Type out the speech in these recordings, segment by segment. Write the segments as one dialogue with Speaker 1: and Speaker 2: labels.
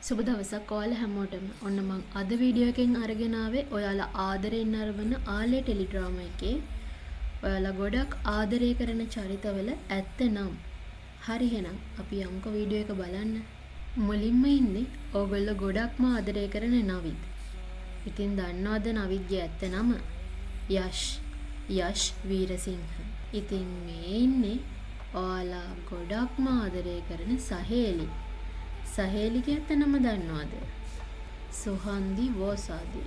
Speaker 1: සුබ දවසක් ඔයාලා හැමෝටම. ඔන්න මං අද වීඩියෝ එකෙන් අරගෙන ආවේ ඔයාලා ආදරෙන් අරවන ආලේ ටෙලිඩ්‍රාමා එකේ ඔයාලා ගොඩක් ආදරය කරන චරිතවල ඇත්ත නම්. හරි එහෙනම් අපි යමුකෝ වීඩියෝ එක බලන්න. මුලින්ම ඉන්නේ ඕගොල්ලෝ ගොඩක්ම ආදරය කරන නවිත්. ඉතින් දන්නවද නවිත්ගේ ඇත්ත නම? යෂ් වීරසිංහ. ඉතින් මේ ඉන්නේ ඔයාලා ගොඩක්ම ආදරය කරන සහේලි. සහේලිගේ ඇත්ත නම දන්නවද? සුහන්දි වෝසාදි.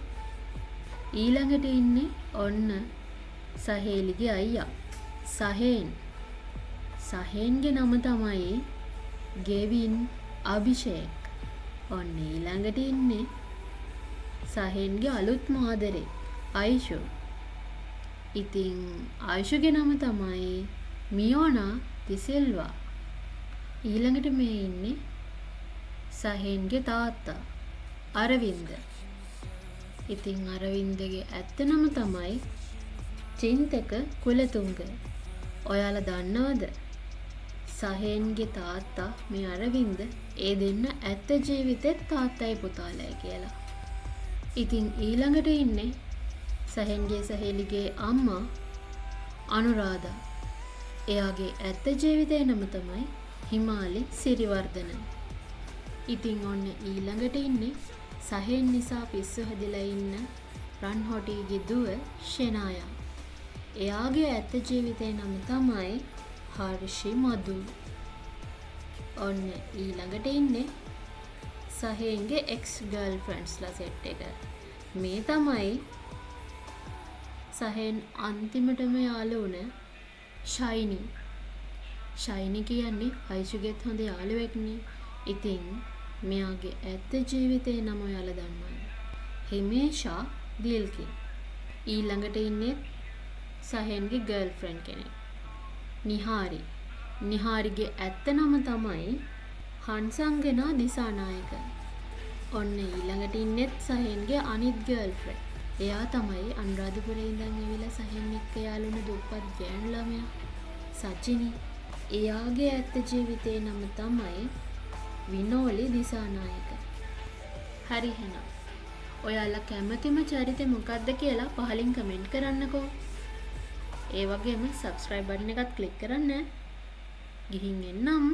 Speaker 1: ඊළඟට ඉන්නේ ඔන්න සහේලිගේ අයියා සහේන්ගේ නම තමයි ගෙවින් අභිෂේක්. ඔන්න ඊළඟට ඉන්නේ සහේන්ගේ අලුත්ම ආදරේ ආයිෂු. ඉතින් ආයිෂුගේ නම තමයි මියෝනා තිසිල්වා. ඊළඟට මේ ඉන්නේ සහේන්ගේ තාත්තා අරවින්ද. ඉතින් අරවින්දගේ ඇත්ත නම තමයි චින්තක කුලතුංග. ඔයාලා දන්නවද සහේන්ගේ තාත්තා මේ අරවින්ද ඒ දෙන්න ඇත්ත ජීවිතෙත් තාත්තයි පුතාලයි කියලා. ඉතින් ඊළඟට ඉන්නේ සහේන්ගේ සහේලිගේ අම්මා අනුරාධා. එයාගේ ඇත්ත ජීවිතේ නම තමයි හිමාලි සිරිවර්ධන. ඉතින් ඔන්න ඊළඟට ඉන්නේ සහේන් නිසා පිස්සු හැදිලා ඉන්න රන්හොටිගේ දුව ෂෙනායා. එයාගේ ඇත්ත ජීවිතේ නම තමයි හර්ෂි මදු. ඔන්න ඊළඟට ඉන්නේ සහේන්ගේ එක්ස් ගර්ල්ෆ්‍රෙන්ඩ්ස්ලා සෙට් එක. මේ තමයි සහේන් අන්තිමටම යාළු වුණ ෂයිනි. ෂයිනි කියන්නේ ආයිෂුගෙත් හොඳ යාළුවෙක්නේ. ඉතින් මෙයාගේ ඇත්ත ජීවිතේ නම ඔයාලා දන්නවද? හිමේෂා දිල්කි. ඊළඟට ඉන්නේ සහේන්ගේ ගර්ල්ෆ්‍රෙන්ඩ් කෙනෙක් නිහාරි. නිහාරිගේ ඇත්ත නම තමයි හංසංගනා දිසානායක. ඔන්න ඊළඟට ඉන්නේ සහේන්ගේ අනිත් ගර්ල්ෆ්‍රෙන්ඩ්. එයා තමයි අනුරාධපුරේ ඉඳන් ඇවිල්ලා සහේන් එක්ක යාළුවන දුප්පත් ගෑනු ළමයා සචිනි. එයාගේ ඇත්ත ජීවිතේ නම තමයි විනෝලි දිසානායක. හරි එහෙනම් ඔයාලා කැමතිම චරිතය මොකක්ද කියලා පහලින් කමෙන්ට් කරන්නකෝ. ඒ වගේම subscribe button එකත් click කරන්න. ගිහින් එන්නම්.